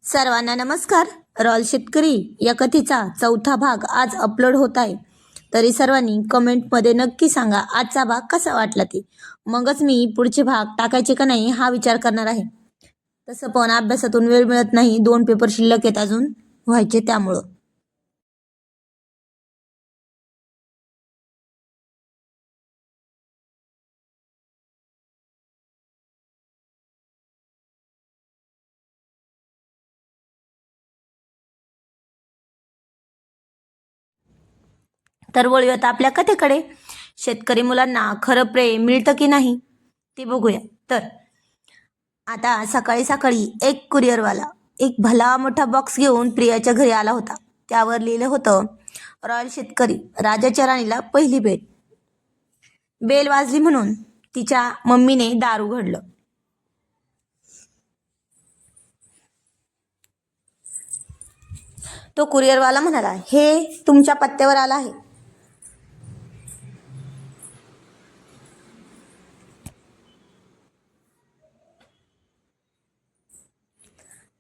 सर्वांना नमस्कार. रॉयल शेतकरी या कथेचा चौथा भाग आज अपलोड होत आहे. तरी सर्वांनी कमेंटमध्ये नक्की सांगा आजचा भाग कसा वाटला ते. मगच मी पुढचे भाग टाकायचे का नाही हा विचार करणार आहे. तसं पण अभ्यासातून वेळ मिळत नाही, 2 पेपर शिल्लक आहेत अजून व्हायचे त्यामुळं. तर वळूयात आपल्या कथेकडे. शेतकरी मुलांना खरं प्रेम मिळतं की नाही ते बघूया. तर आता सकाळी सकाळी एक कुरिअरवाला एक भला मोठा बॉक्स घेऊन प्रियाच्या घरी आला होता. त्यावर लिहिलं होतं, रॉयल शेतकरी, राजाच्या राणीला पहिली भेट. बेल वाजली म्हणून तिच्या मम्मीने दार उघडलं. तो कुरिअरवाला म्हणाला, हे तुमच्या पत्त्यावर आला आहे.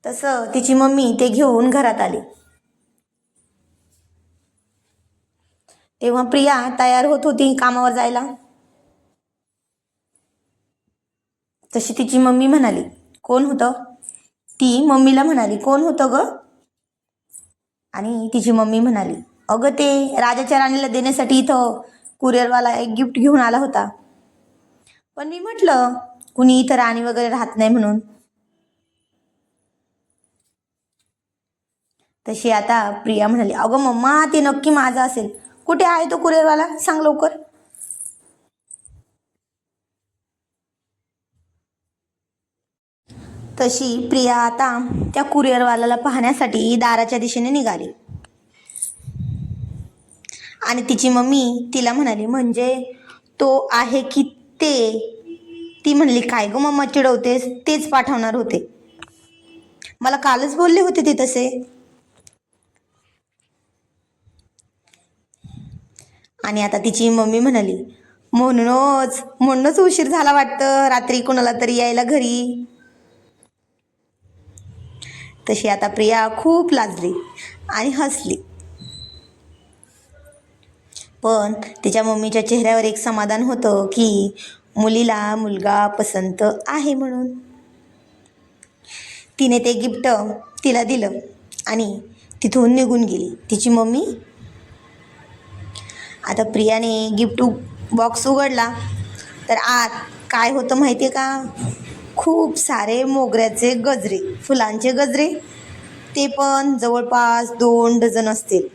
तसं तिची मम्मी ते घेऊन घरात आली. तेव्हा प्रिया तयार होत होती कामावर जायला. तशी तिची मम्मी म्हणाली, कोण होतं? ती मम्मीला म्हणाली, कोण होतं ग? आणि तिची मम्मी म्हणाली, अगं ते राजाच्या राणीला देण्यासाठी इथं कुरिअरवाला एक गिफ्ट घेऊन आला होता. पण मी म्हटलं कुणी इथं राणी वगैरे राहत नाही म्हणून. तशी आता प्रिया म्हणाली, अगं मम्मा ते नक्की माझं असेल. कुठे आहे तो कुरिअरवाला? सांग लवकर. तशी प्रिया आता त्या कुरिअरवाल्याला पाहण्यासाठी दाराच्या दिशेने निघाली. आणि तिची मम्मी तिला म्हणाली, म्हणजे तो आहे की ते? ती म्हणली, काय ग मम्मा चिडवतेस, तेच पाठवणार होते. मला कालच बोलले होते ते तसे. आणि आता तिची मम्मी म्हणाली, म्हणूनच उशीर झाला वाटतं रात्री कोणाला तरी यायला घरी. तशी आता प्रिया खूप लाजली आणि हसली. पण तिच्या मम्मीच्या चेहऱ्यावर एक समाधान होतं की मुलीला मुलगा पसंत आहे म्हणून. तिने ते गिफ्ट तिला दिलं आणि तिथून निघून गेली तिची मम्मी. आता प्रियाने गिफ्ट बॉक्स उघडला तर आत काय होतं माहिती आहे का? खूप सारे मोगऱ्याचे गजरे, फुलांचे गजरे. ते पण जवळपास 2 डझन असतील.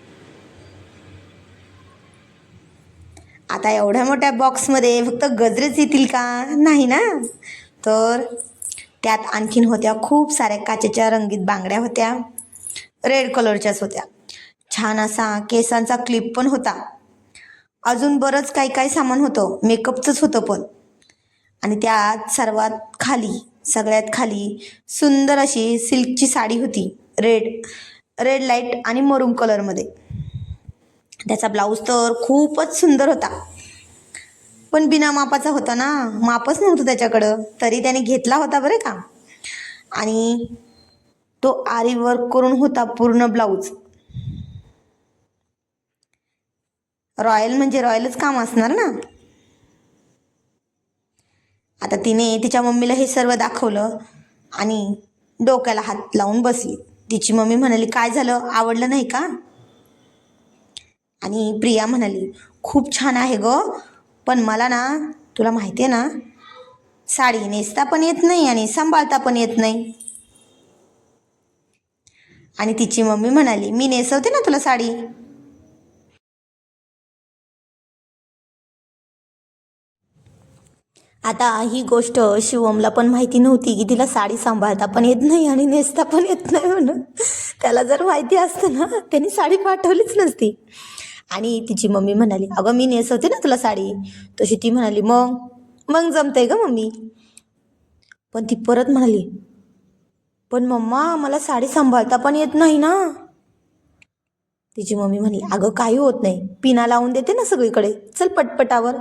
आता एवढ्या मोठ्या बॉक्समध्ये फक्त गजरेच येतील का? नाही ना. तर त्यात आणखीन होत्या खूप साऱ्या काचेच्या रंगीत बांगड्या होत्या, रेड कलरच्याच होत्या. छान असा केसांचा क्लिप पण होता. अजून बरंच काही काही सामान होतं, मेकअपचंच होतं पण. आणि त्यात सगळ्यात खाली सुंदर अशी सिल्कची साडी होती, रेड लाईट आणि मरून कलरमध्ये. त्याचा ब्लाऊज तर खूपच सुंदर होता, पण बिना मापाचा होता ना, मापच नव्हतं त्याच्याकडं, तरी त्याने घेतला होता बरं का. आणि तो आरी वर्क करून होता पूर्ण ब्लाऊज. रॉयल म्हणजे रॉयलच काम असणार ना. आता तिने तिच्या मम्मीला हे सर्व दाखवलं आणि डोक्याला हात लावून बसली. तिची मम्मी म्हणाली, काय झालं, आवडलं नाही का? आणि प्रिया म्हणाली, खूप छान आहे ग, पण मला ना, तुला माहिती आहे ना, साडी नेसता पण येत नाही आणि सांभाळता पण येत नाही. आणि तिची मम्मी म्हणाली, मी नेसवते ना तुला साडी. आता ही गोष्ट शिवमला पण माहिती नव्हती की तिला साडी सांभाळता पण येत नाही आणि नेसता पण येत नाही म्हणून. त्याला जर माहिती असतं ना, त्यांनी साडी पाठवलीच नसती. आणि तिची मम्मी म्हणाली, अगं मी नेसवते ना तुला साडी. तशी ती म्हणाली, मग मग जमतंय ग मम्मी. पण ती परत म्हणाली, पण मम्मा मला साडी सांभाळता पण येत नाही ना. तिची मम्मी म्हणाली, अगं काही होत नाही, पिना लावून देते ना सगळीकडे, चल पटपटावर.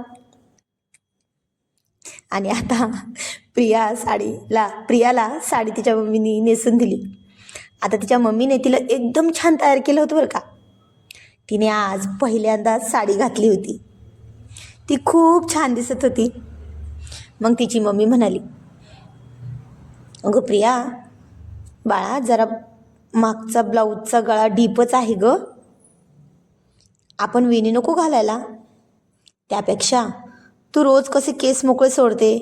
आणि आता प्रियाला साडी तिच्या मम्मीनी नेसून दिली. आता तिच्या मम्मीने तिला एकदम छान तयार केलं होतं बरं का. तिने आज पहिल्यांदाच साडी घातली होती. ती खूप छान दिसत होती. मग तिची मम्मी म्हणाली, अगं प्रिया बाळा, जरा मागचा ब्लाऊजचा गळा डीपच आहे ग, आपण वेणी नको घालायला. त्यापेक्षा तू रोज कसे केस मोकळे सोडते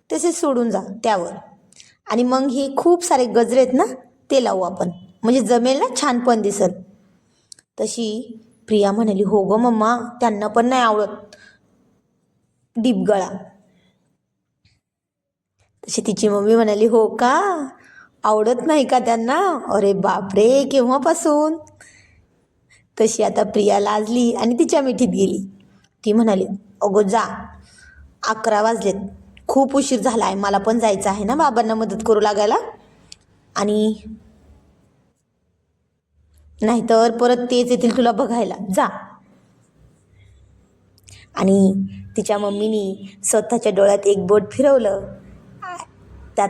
तसे सोडून जा त्यावर, आणि मग हे खूप सारे गजरे आहेत ना ते लावू आपण, म्हणजे जमेल ना, छान पण दिसल. तशी प्रिया म्हणाली, हो गं मम्मा, त्यांना पण नाही आवडत डीप गळा. तशी तिची मम्मी म्हणाली, हो का, आवडत नाही का त्यांना? अरे बापरे, केव्हापासून? तशी आता प्रिया लाजली आणि तिच्या मिठीत गेली. ती म्हणाली, अगं जा, 11 वाजलेत, खूप उशीर झाला आहे, मला पण जायचं आहे ना बाबांना मदत करू लागायला, आणि नाहीतर परत तेच येतील तुला बघायला, जा. आणि तिच्या मम्मीनी स्वतःच्या डोळ्यात एक बोट फिरवलं, त्यात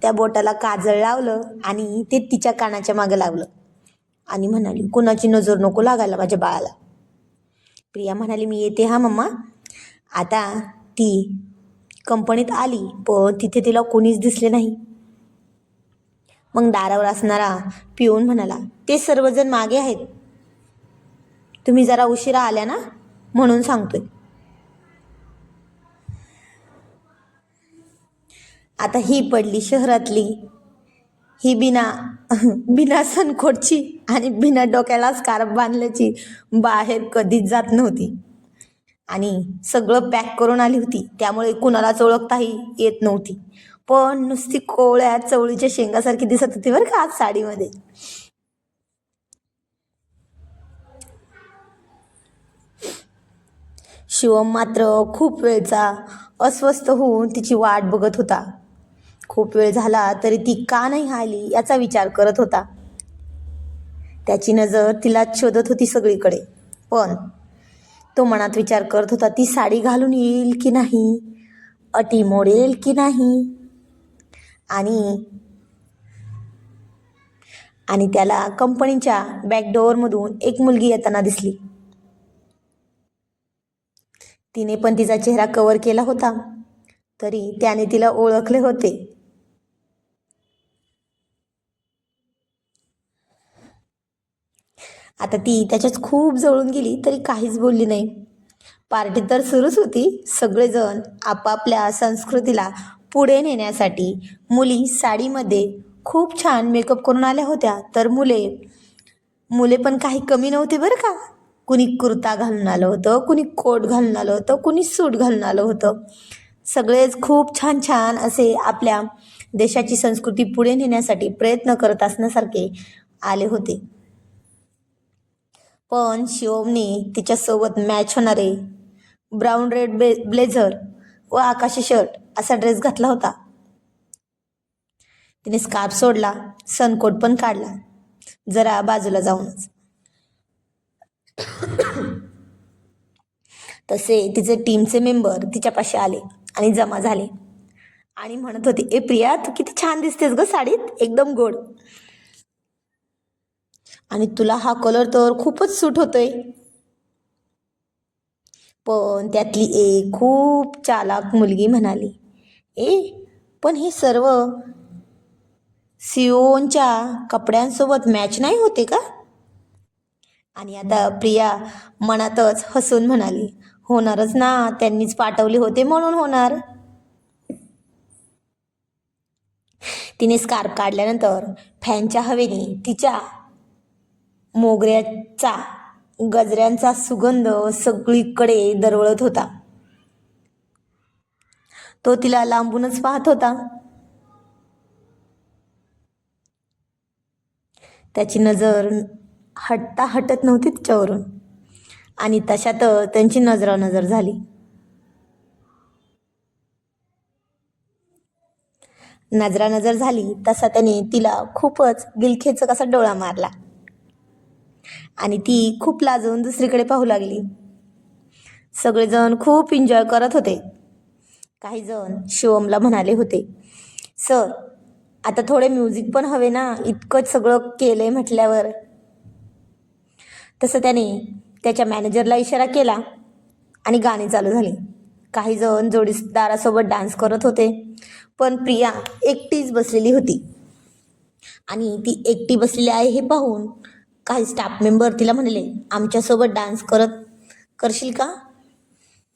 त्या बोटाला काजळ लावलं आणि ते तिच्या कानाच्या मागं लावलं आणि म्हणाली, कुणाची नजर नको लागायला माझ्या बाळाला. प्रिया म्हणाली, मी येते हा मम्मा. आता ती कंपनीत आली, पण तिथे तिला कोणीच दिसले नाही. मग दारावर असणारा पिऊन म्हणाला, ते सर्वजण मागे आहेत, तुम्ही जरा उशिरा आल्या ना म्हणून सांगतोय. आता ही पडली शहरातली, ही बिना बिना सनकोटची आणि बिना डोक्याला स्कार्फ बांधल्याची बाहेर कधीच जात नव्हती, आणि सगळं पॅक करून आली होती, त्यामुळे कुणालाच ओळखताही येत नव्हती. पण नुसती कोवळ्या चवळीच्या शेंगासारखी दिसत होती बरं का आज साडीमध्ये. शिवम मात्र खूप वेळचा अस्वस्थ होऊन तिची वाट बघत होता. खूप वेळ झाला तरी ती का नाही आली याचा विचार करत होता. त्याची नजर तिला शोधत होती सगळीकडे, पण तो मनात विचार करत होता, ती साडी घालून येईल की नाही, अटी मोडेल की नाही. आणि आणि त्याला कंपनीच्या बॅकडोअरमधून एक मुलगी येताना दिसली. तिने पण तिचा चेहरा कव्हर केला होता, तरी त्याने तिला ओळखले होते. आता ती त्याच्यात खूप जवळून गेली तरी काहीच बोलली नाही. पार्टी तर सुरूच होती. सगळेजण आपापल्या संस्कृतीला पुढे नेण्यासाठी मुली साडीमध्ये खूप छान मेकअप करून आल्या होत्या, तर मुले मुले पण काही कमी नव्हते बरं का. कुणी कुर्ता घालून आलं होतं, कुणी कोट घालून आलं होतं, कुणी सूट घालून आलं होतं. सगळेच खूप छान छान असे आपल्या देशाची संस्कृती पुढे नेण्यासाठी प्रयत्न करत असण्यासारखे आले होते. पण शिवमने तिच्यासोबत मॅच होणारे ब्राऊन रेड ब्लेझर व आकाशी शर्ट असा ड्रेस घातला होता. तिने स्कार्फ सोडला, सनकोट पण काढला, जरा बाजूला जाऊनच. तसे तिचे टीमचे मेंबर तिच्यापाशी आले आणि जमा झाले आणि म्हणत होते, ए प्रिया, तू किती छान दिसतेस ग साडीत, एकदम गोड, आणि तुला हा कलर तर खूपच सूट होतोय. पण त्यातली एक खूप चालाक मुलगी म्हणाली, ए पण हे सर्व सिओनच्या कपड्यांसोबत मॅच नाही होते का? आणि आता प्रिया मनातच हसून म्हणाली, होणारच ना, त्यांनीच पाठवले होते म्हणून होणार. तिने स्कार्फ काढल्यानंतर फॅनच्या हवेने तिच्या मोगऱ्याचा गजऱ्यांचा सुगंध सगळीकडे दरवळत होता. तो तिला लांबूनच पाहत होता. त्याची नजर हटत नव्हती तिच्यावरून, आणि तशात त्यांची नजरानजर झाली. नजरानजर झाली तसा त्याने तिला खूपच गिलखेचक असा डोळा मारला, आणि ती खूप लाजून दुसरीकडे पाहू लागली. सगळेजण खूप एन्जॉय करत होते. काही जण शिवमला म्हणाले होते, सर आता थोडे म्युझिक पण हवे ना, इतकं सगळं केलंय म्हटल्यावर. तसं त्याने त्याच्या मॅनेजरला इशारा केला आणि गाणी चालू झाली. काही जण जोडीदारासोबत डान्स करत होते, पण प्रिया एकटीच बसलेली होती. आणि ती एकटी बसलेली आहे हे पाहून काही स्टाफ मेंबर तिला म्हणले, आमच्यासोबत डान्स करशील का?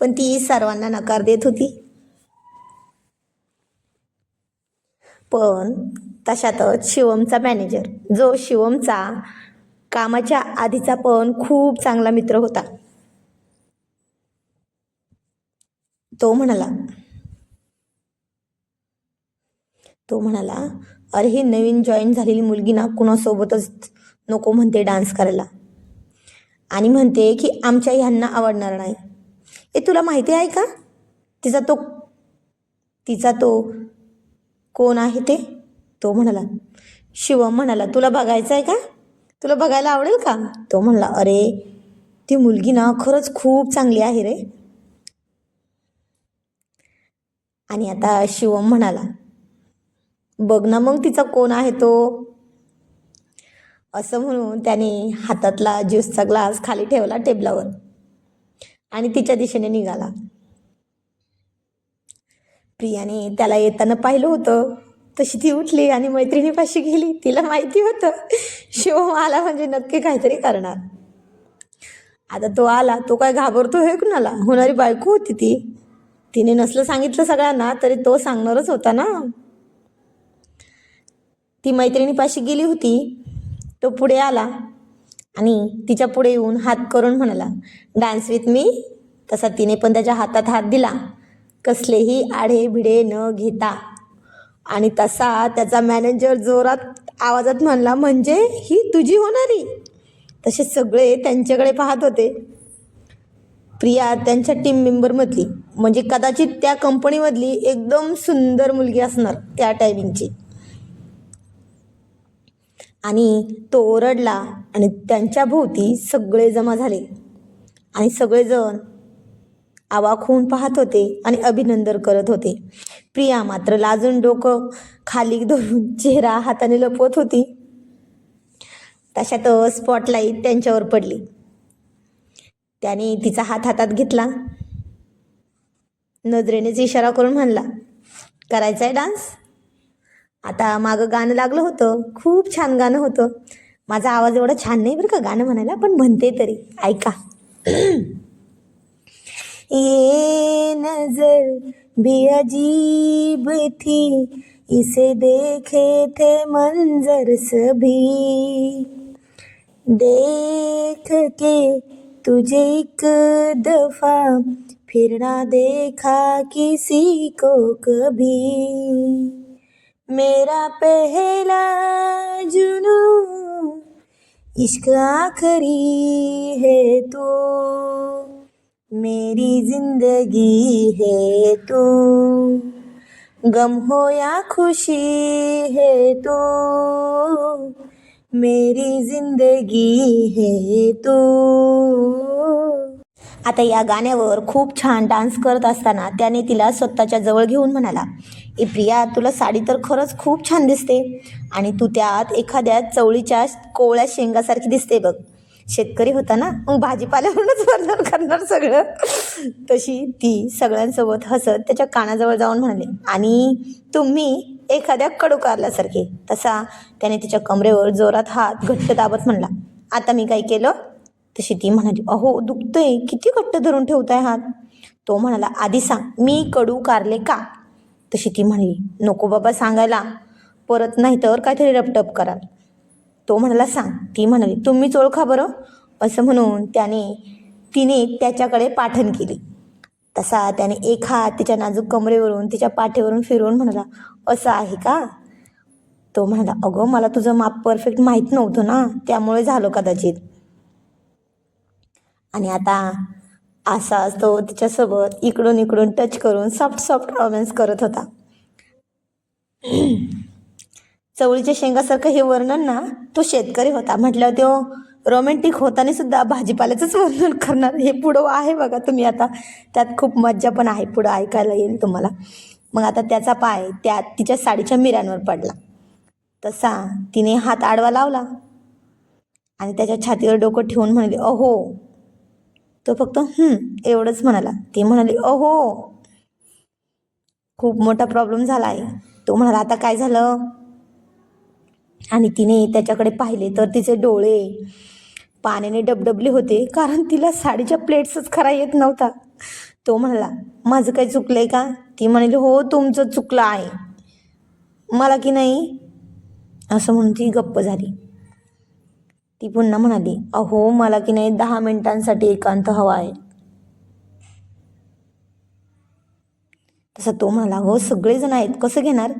पण ती सर्वांना नकार देत होती. पण तशातच शिवमचा मॅनेजर, जो शिवमचा कामाच्या आधीचा पण खूप चांगला मित्र होता, तो म्हणाला, अरे ही नवीन जॉईन झालेली मुलगी ना कुणासोबतच नको म्हणते डान्स करायला आणि म्हणते की आमच्या ह्यांना आवडणार नाही. हे तुला माहिती आहे का तिचा तो कोण आहे ते? तो म्हणाला. शिवम म्हणाला, तुला बघायचं आहे का? तुला बघायला आवडेल का? तो म्हणला, अरे ती मुलगी ना खरंच खूप चांगली आहे रे. आणि आता शिवम म्हणाला, बघ ना मग तिचा कोण आहे तो. असं म्हणून त्याने हातातला ज्यूसचा ग्लास खाली ठेवला टेबलावर आणि तिच्या दिशेने निघाला. प्रियाने त्याला येताना पाहिलं होतं, तशी ती उठली आणि मैत्रिणीपाशी गेली. तिला माहिती होतं शिवम आला म्हणजे नक्की काहीतरी करणार. आता तो आला, तो काय घाबरतो हे कुणाला? होणारी बायको होती ती. तिने नसलं सांगितलं सगळ्यांना तरी तो सांगणारच होता ना. ती मैत्रिणीपाशी गेली होती. तो पुढे आला आणि तिच्या पुढे येऊन हात करून म्हणाला, डान्स विथ मी. तसा तिने पण त्याच्या हातात हात दिला, कसलेही आढे भिडे न घेता. आणि तसा त्याचा मॅनेजर जोरात आवाजात म्हणला, म्हणजे ही तुझी होणारी? तसे सगळे त्यांच्याकडे पाहत होते. प्रिया त्यांच्या टीम मेंबरमधली, म्हणजे कदाचित त्या कंपनीमधली एकदम सुंदर मुलगी असणार त्या टायमिंगची. आणि तो ओरडला आणि त्यांच्या भोवती सगळे जमा झाले आणि सगळेजण अवाक होऊन पाहत होते आणि अभिनंदन करत होते. प्रिया मात्र लाजून डोकं खाली धरून चेहरा हाताने लपवत होती. तशात स्पॉटलाईट त्यांच्यावर पडली. त्याने तिचा हात हातात घेतला, नजरेनेच इशारा करून म्हणला, करायचा आहे डान्स? आता मागं गाणं लागलं होतं, खूप छान गाणं होतं. माझा आवाज एवढा छान नाही बरं का गाणं म्हणायला, पण म्हणते तरी, ऐका. ये नजर भी अजीब थी, इसे देखे थे मंजर सभी, देख के तुझे एक दफा फिर ना देखा किसी को कभी, मेरा पहला जुनून इश्क आखरी है तू, मेरी जिंदगी है तू, गम हो या खुशी है तू, मेरी जिंदगी है तू. आता या गाण्यावर खूप छान डान्स करत असताना त्याने तिला स्वतःच्या जवळ घेऊन म्हणाला, ए प्रिया, तुला साडी तर खरंच खूप छान दिसते आणि तू त्यात एखाद्या चवळीच्या कोवळ्या शेंगासारखी दिसते बघ. शेतकरी होता ना, मग भाजीपाल्यावरूनच वर्णन करणार सगळं. तशी ती सगळ्यांसोबत हसत त्याच्या कानाजवळ जाऊन म्हणाली, आणि तुम्ही एखाद्या कडू कारल्यासारखे. तसा त्याने तिच्या कमरेवर जोरात हात घट्ट दाबत म्हणला, आता मी काय केलं? तशी ती म्हणाली, अहो दुखतंय, किती घट्ट धरून ठेवताय हात? तो म्हणाला, आधी सांग, मी कडू कारले का? तशी ती म्हणाली, नको बाबा सांगायला, परत नाही तर काहीतरी रपटप कराल. तो म्हणाला, सांग. ती म्हणाली, तुम्हीच ओळखा बरं. असं म्हणून तिने त्याच्याकडे पाठण केली. तसा त्याने एक हात तिच्या नाजूक कमरेवरून तिच्या पाठीवरून फिरवून म्हणाला, असं आहे का? तो म्हणाला, अगं मला तुझं माप परफेक्ट माहीत नव्हतं ना, त्यामुळे झालं कदाचित. आणि आता असाच तो तिच्यासोबत इकडून इकडून टच करून सॉफ्ट सॉफ्ट रोमॅन्स करत होता. चवळीच्या शेंगासारखं हे वर्णन ना, तो शेतकरी होता म्हटल्यावर तो रोमॅन्टिक होताना सुद्धा भाजीपाल्याचंच वर्णन करणार. हे पुढं आहे बघा तुम्ही, आता त्यात खूप मज्जा पण आहे, पुढं ऐकायला येईल तुम्हाला. मग आता त्याचा पाय त्या तिच्या साडीच्या मिऱ्यांवर पडला तसा तिने हात आडवा लावला आणि त्याच्या छातीवर डोकं ठेवून म्हणाली, अहो. तो फक्त एवढंच म्हणाला. ती म्हणाली, अहो. खूप मोठा प्रॉब्लेम झाला आहे. तो म्हणाला, आता काय झालं? आणि तिने त्याच्याकडे पाहिले तर तिचे डोळे पाण्याने डबडबले होते, कारण तिला साडीच्या प्लेट्सच खरा येत नव्हता. तो म्हणाला, माझं काही चुकलंय का? ती म्हणाली, हो, तुमचं चुकलं आहे. मला की नाही, असं म्हणून ती गप्प झाली. ती पुन्हा म्हणाली, अहो, मला की नाही 10 मिनिटांसाठी एकांत हवा आहे. तसा तो म्हणाला, हो, सगळेजण आहेत, कसं घेणार?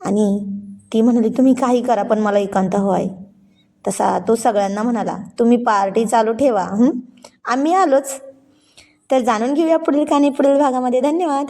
आणि ती म्हणाली, तुम्ही काही करा, पण मला एकांत हवा आहे. तसा तो सगळ्यांना म्हणाला, तुम्ही पार्टी चालू ठेवा, आम्ही आलोच. तर जाणून घेऊया पुढील कहाणी पुढील भागामध्ये. धन्यवाद.